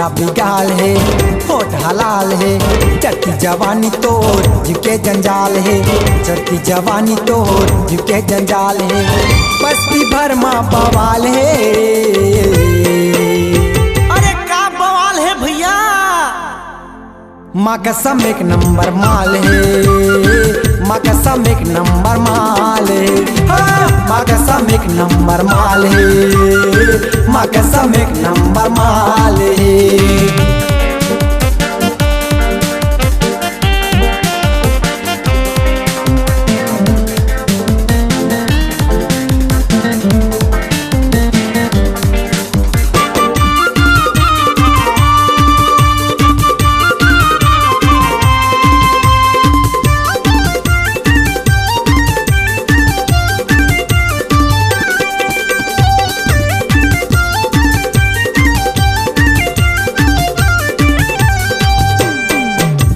गुलाबी गाल है, होठ हलाल है, चढ़ती जवानी तोर झुके जंजाल है, चढ़ती जवानी तोर झुके जंजाल है, बस्ती भर माँ बवाल है। अरे का बवाल है भैया? माँ कसम एक नंबर माल है, माँ कसम एक नंबर माल है, माँ कसम एक नंबर माल है, माँ कसम एक नंबर माल है।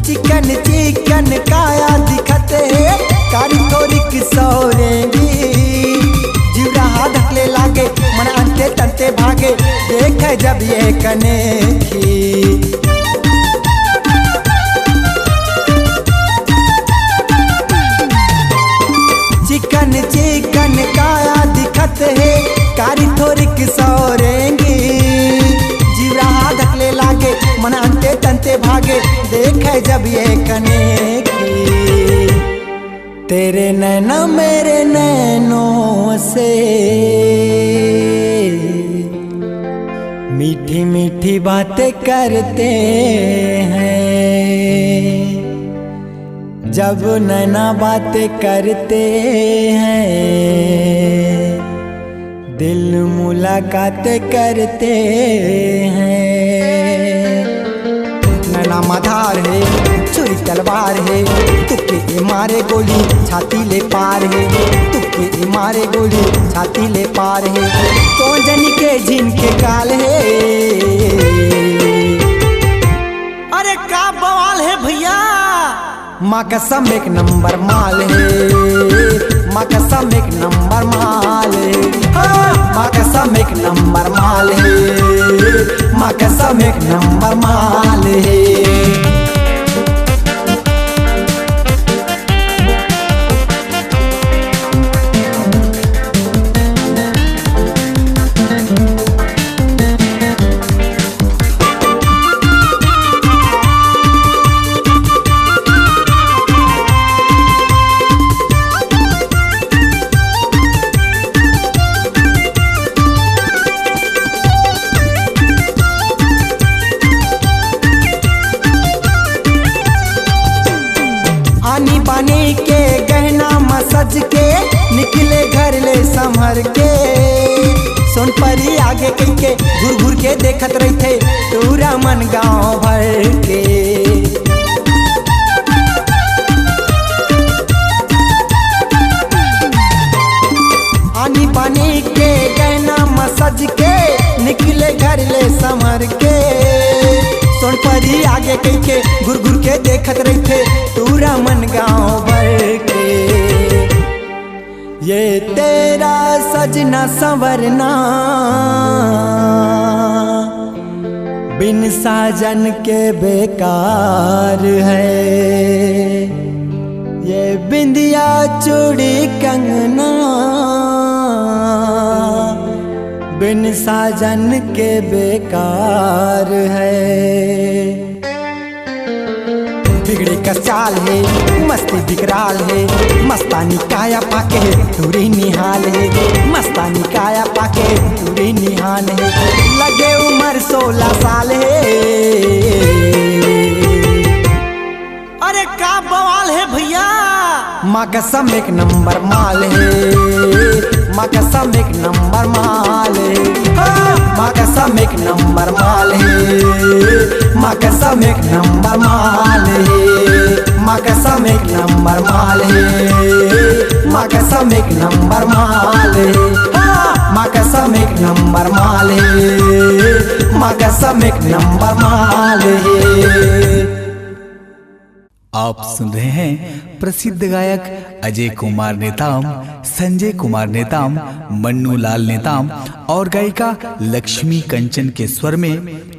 चिकन काया दिखते कारी थोरिक सौरेंगी, जीवरा हाथ ढकले लागे मन अंते तंते भागे, देख जब ये कनेखी। चिकन काया दिखते कारी थोरिक सौरेंगी, जीवरा हाथ ढकले लागे मन अंते तंते भागे, देख जब ये कनेखी। तेरे नैना मेरे नैनों से मीठी मीठी बातें करते हैं, जब नैना बातें करते हैं दिल मुलाकातें करते हैं। नैना मधार है छुरी तलवार है, तुक्के मारे गोली छाती ले पार है, तुक्के मारे गोली छाती ले पार है, कौन जनी के जिनके काल है। अरे का बवाल है भैया? माँ कसम एक नंबर माल है, माँ कसम एक नंबर माल है, माँ कसम एक नंबर माल है, माँ कसम एक नंबर माल है। आनी बानी के गहना मसज के निकले घर ले संभर के, सोन परी आगे कई के घुर घुर के देखत रही थे पूरा मन गाँव भर के। आनी बानी के गहना मसज के निकले घर ले संभर के, सोन परी आगे कई के घुर घुर के देखत रही थे पूरा मन गाँव भर के। ये तेरा सजना संवरना बिन साजन के बेकार है, ये बिंदिया चूड़ी कंगना बिन साजन के बेकार है। बिगड़ी का चाल है मस्ती बिकराल है, मस्तानी काया पाके दूरी निहाल है, मस्तानी काया पाके दूरी निहाल है, लगे उम्र 16 साल है। अरे का बवाल है भैया? माँ कसम एक नंबर माल है, माँ कसम एक नंबर माल है, माँ कसम एक नंबर माल है, माँ कसम एक नंबर माल है, माँ कसम एक नंबर माल है, माँ कसम एक नंबर माल है, माँ कसम एक नंबर माल है, माँ कसम एक नंबर माल है। आप सुन रहे हैं प्रसिद्ध गायक अजय कुमार नेताम, संजय कुमार नेताम, मन्नू लाल नेताम और गायिका लक्ष्मी कंचन के स्वर में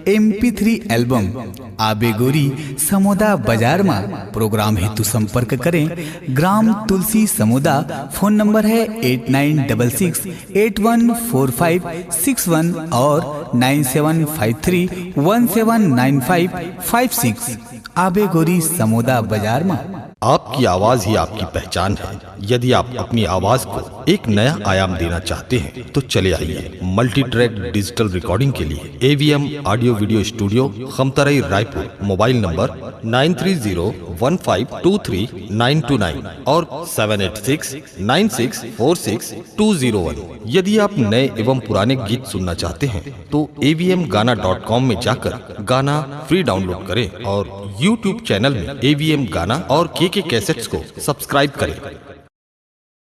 MP3 एल्बम आबे गोरी समोदा बाजार में प्रोग्राम हेतु संपर्क करें। ग्राम तुलसी समोदा, फोन नंबर है 8966814561 और 9753179556। आबे गोरी समोदा बाजार में। आपकी आवाज ही आपकी पहचान है। यदि आप अपनी आवाज को एक नया आयाम देना चाहते हैं तो चले आइए मल्टी ट्रैक डिजिटल रिकॉर्डिंग के लिए AVM audio video studio, Khamtarai, Raipur. Mobile number 9301523929 और 7869646201। यदि आप नए एवं पुराने गीत सुनना चाहते हैं तो avmgana.com में जाकर गाना फ्री डाउनलोड करें और YouTube चैनल में AVM गाना और KK कैसेट्स को सब्सक्राइब करें।